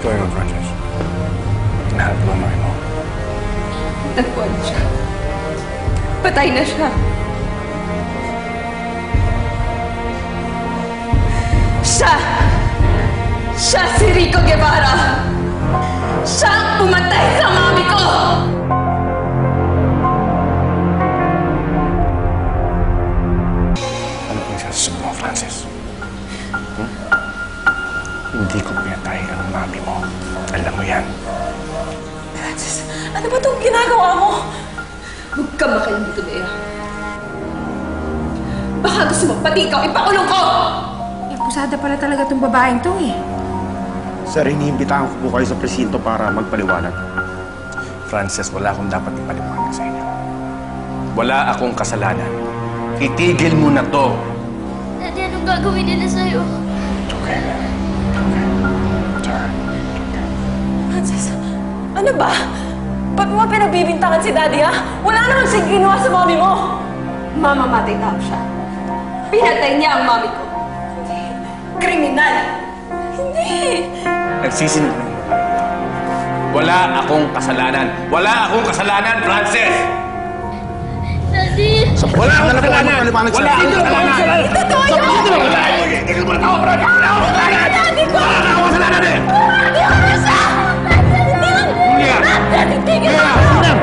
going on, Frances? Nahanap mo ang mami mo. Nagpuan siya. Patay na siya. Siya si Rico Guevara! Siya ang pumatay sa mami ko! Ano kung sasasabi mo, Frances? Hindi ko pinatay ang mami mo. Alam mo yan. Frances, ano ba itong ginagawa mo? Huwag ka makain dito, Bea. Baka gusto mo pati ikaw ipakulong ko! Pusada pala talaga itong babaeng to eh. Sir, iniimbitahan ko po kayo sa presinto para magpaliwanag. Frances, wala akong dapat ipaliwanag sa inyo. Wala akong kasalanan. Itigil mo na to. Daddy, anong gagawin nila sa'yo? It's okay. It's okay. It's alright. Frances, ano ba? Ba't mo pinagbibintangan si Daddy, ha? Wala naman siyang ginawa sa mami mo! Mamamatay tao siya. Pinatay niya ang mami ko. Kriminal! Hindi! Nagsisinungaling mo tayo. Wala akong kasalanan. Wala akong kasalanan, Frances! Daddy! Wala akong kasalanan! Wala akong kasalanan! Totoo yun! Wala akong itigil mo na tao, Frances! Wala akong kasalanan! Wala akong kasalanan eh! Hindi ko nasa! Hindi ko nasa! Hindi yan! Tigil mo!